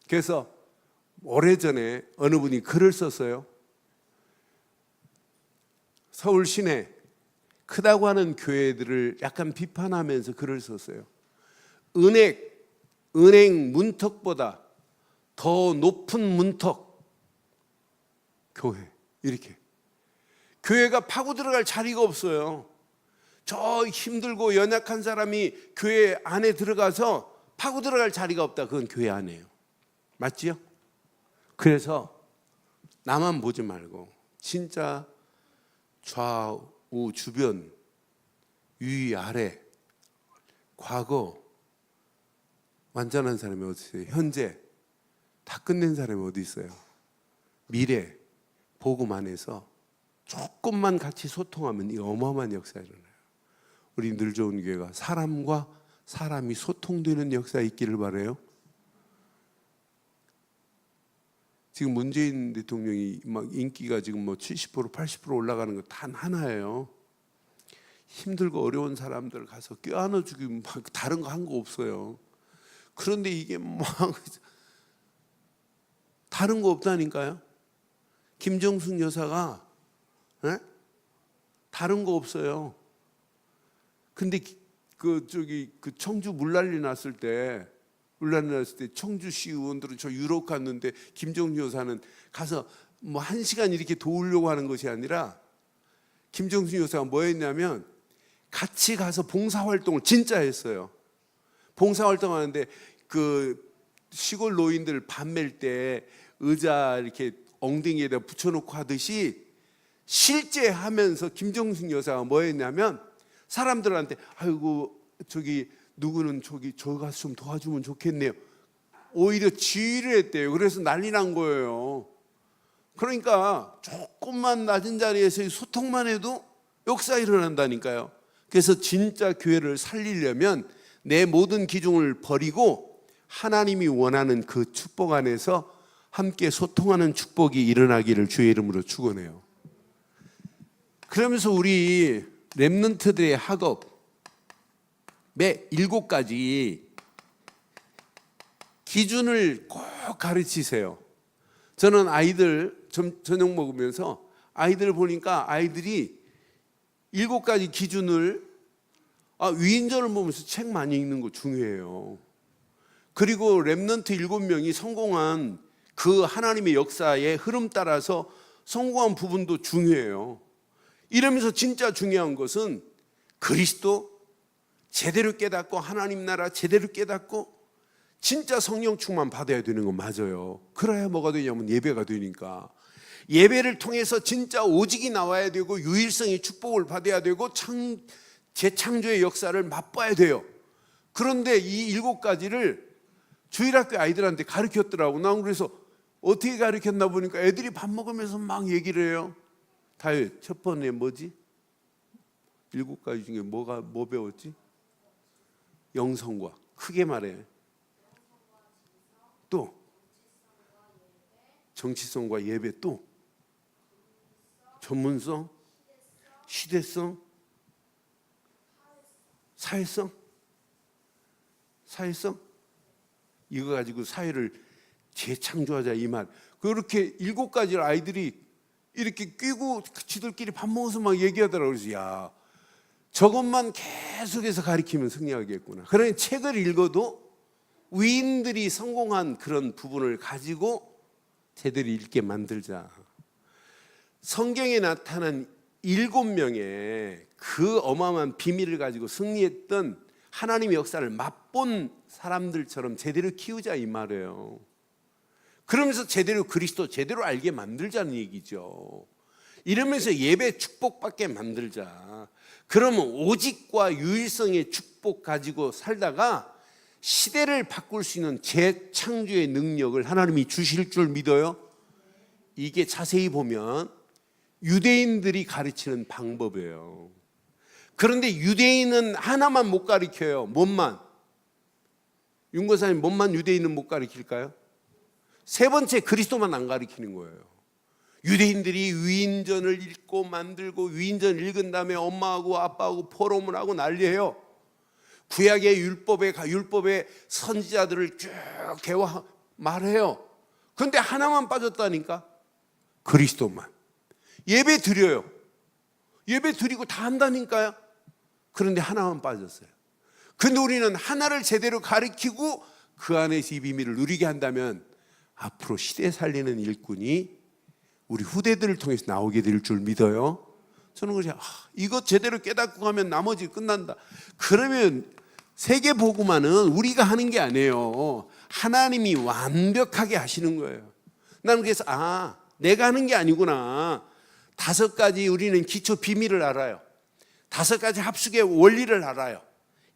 그래서 오래전에 어느 분이 글을 썼어요. 서울 시내 크다고 하는 교회들을 약간 비판하면서 글을 썼어요. 은행 문턱보다 더 높은 문턱 교회, 이렇게. 교회가 파고 들어갈 자리가 없어요. 저 힘들고 연약한 사람이 교회 안에 들어가서 파고 들어갈 자리가 없다. 그건 교회 안에요. 맞지요? 그래서 나만 보지 말고 진짜 좌우 주변 위 아래 과거 완전한 사람이 어디 있어요? 현재 다 끝낸 사람이 어디 있어요? 미래 복음 안에서 조금만 같이 소통하면 이 어마어마한 역사가 일어나요. 우리 늘 좋은 교회가 사람과 사람이 소통되는 역사가 있기를 바라요. 지금 문재인 대통령이 막 인기가 지금 뭐 70% 80% 올라가는 거 단 하나예요. 힘들고 어려운 사람들 가서 껴안아주기 막 다른 거 한 거 없어요. 그런데 이게 막 다른 거 없다니까요. 김정숙 여사가 다른 거 없어요. 근데 그 청주 물난리 났을 때 청주시 의원들은 저 유럽 갔는데 김정숙 여사는 가서 뭐 1시간 이렇게 도우려고 하는 것이 아니라 김정숙 여사가 뭐 했냐면 같이 가서 봉사활동을 진짜 했어요. 봉사활동하는데 그 시골 노인들 밥 맬 때 의자 이렇게 엉덩이에다 붙여놓고 하듯이 실제 하면서 김정숙 여사가 뭐 했냐면 사람들한테 아이고 저기 누구는 저 가서 좀 도와주면 좋겠네요. 오히려 지휘를 했대요. 그래서 난리 난 거예요. 그러니까 조금만 낮은 자리에서 소통만 해도 역사 일어난다니까요. 그래서 진짜 교회를 살리려면 내 모든 기준을 버리고 하나님이 원하는 그 축복 안에서 함께 소통하는 축복이 일어나기를 주의 이름으로 축원해요. 그러면서 우리 렘넌트들의 학업 매 7가지 기준을 꼭 가르치세요. 저는 아이들 저녁 먹으면서 아이들 보니까 아이들이 7가지 기준을 위인전을 보면서 책 많이 읽는 거 중요해요. 그리고 렘넌트 7명이 성공한 그 하나님의 역사의 흐름 따라서 성공한 부분도 중요해요. 이러면서 진짜 중요한 것은 그리스도 제대로 깨닫고 하나님 나라 제대로 깨닫고 진짜 성령 충만 받아야 되는 건 맞아요. 그래야 뭐가 되냐면 예배가 되니까. 예배를 통해서 진짜 오직이 나와야 되고 유일성의 축복을 받아야 되고 재창조의 역사를 맛봐야 돼요. 그런데 이 7가지를 주일학교 아이들한테 가르쳤더라고. 난 그래서 어떻게 가르쳤나 보니까 애들이 밥 먹으면서 막 얘기를 해요. 다윗 첫 번째 뭐지? 7가지 중에 뭐 배웠지? 영성과. 크게 말해. 또 정치성과 예배, 또 전문성, 시대성, 사회성. 이거 가지고 사회를 재창조하자 이 말. 그렇게 7가지를 아이들이 이렇게 끼고 지들끼리 밥 먹어서 막 얘기하더라고요. 그래서 야, 저것만 계속해서 가르치면 승리하겠구나. 그러니 책을 읽어도 위인들이 성공한 그런 부분을 가지고 제대로 읽게 만들자. 성경에 나타난 7명의 그 어마어마한 비밀을 가지고 승리했던 하나님의 역사를 맛본 사람들처럼 제대로 키우자 이 말이에요. 그러면서 제대로 그리스도 제대로 알게 만들자는 얘기죠. 이러면서 예배 축복받게 만들자. 그러면 오직과 유일성의 축복 가지고 살다가 시대를 바꿀 수 있는 재창조의 능력을 하나님이 주실 줄 믿어요. 이게 자세히 보면 유대인들이 가르치는 방법이에요. 그런데 유대인은 하나만 못 가르쳐요. 뭔만? 윤고사님, 뭔만 유대인은 못 가르칠까요? 세 번째, 그리스도만 안 가르치는 거예요. 유대인들이 위인전을 읽고 만들고 위인전 읽은 다음에 엄마하고 아빠하고 포럼을 하고 난리예요. 구약의 율법의 선지자들을 쭉 개화 말해요. 그런데 하나만 빠졌다니까? 그리스도만. 예배 드려요. 예배 드리고 다 한다니까요. 그런데 하나만 빠졌어요. 근데 우리는 하나를 제대로 가르치고 그 안에서 이 비밀을 누리게 한다면 앞으로 시대 살리는 일꾼이 우리 후대들을 통해서 나오게 될 줄 믿어요. 저는 그냥 이거 제대로 깨닫고 가면 나머지 끝난다. 그러면 세계복음화는 우리가 하는 게 아니에요. 하나님이 완벽하게 하시는 거예요. 나는 그래서 내가 하는 게 아니구나. 5가지 우리는 기초 비밀을 알아요. 5가지 합숙의 원리를 알아요.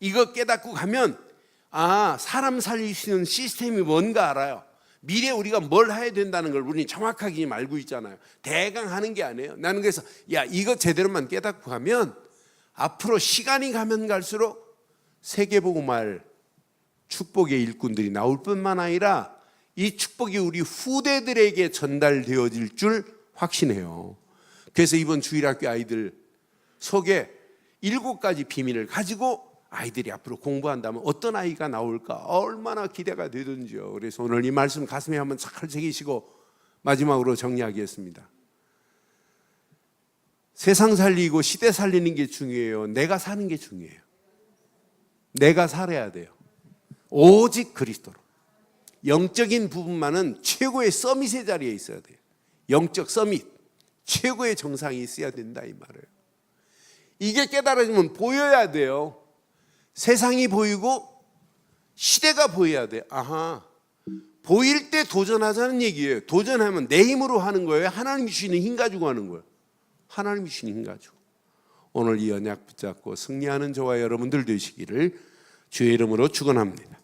이거 깨닫고 가면 사람 살릴 수 있는 시스템이 뭔가 알아요. 미래에 우리가 뭘 해야 된다는 걸 우리는 정확하게 알고 있잖아요. 대강 하는 게 아니에요. 나는 그래서 이거 제대로만 깨닫고 가면 앞으로 시간이 가면 갈수록 세계복음화할 축복의 일꾼들이 나올 뿐만 아니라 이 축복이 우리 후대들에게 전달되어질 줄 확신해요. 그래서 이번 주일학교 아이들 속에 7가지 비밀을 가지고 아이들이 앞으로 공부한다면 어떤 아이가 나올까 얼마나 기대가 되든지요. 그래서 오늘 이 말씀 가슴에 한번 잘 새기시고 마지막으로 정리하겠습니다. 세상 살리고 시대 살리는 게 중요해요. 내가 사는 게 중요해요. 내가 살아야 돼요. 오직 그리스도로. 영적인 부분만은 최고의 서밋의 자리에 있어야 돼요. 영적 서밋, 최고의 정상이 있어야 된다 이 말이에요. 이게 깨달아지면 보여야 돼요. 세상이 보이고 시대가 보여야 돼요. 보일 때 도전하자는 얘기예요. 도전하면 내 힘으로 하는 거예요? 하나님이 주시는 힘 가지고 하는 거예요? 하나님이 주시는 힘 가지고. 오늘 이 언약 붙잡고 승리하는 저와 여러분들 되시기를 주의 이름으로 축원합니다.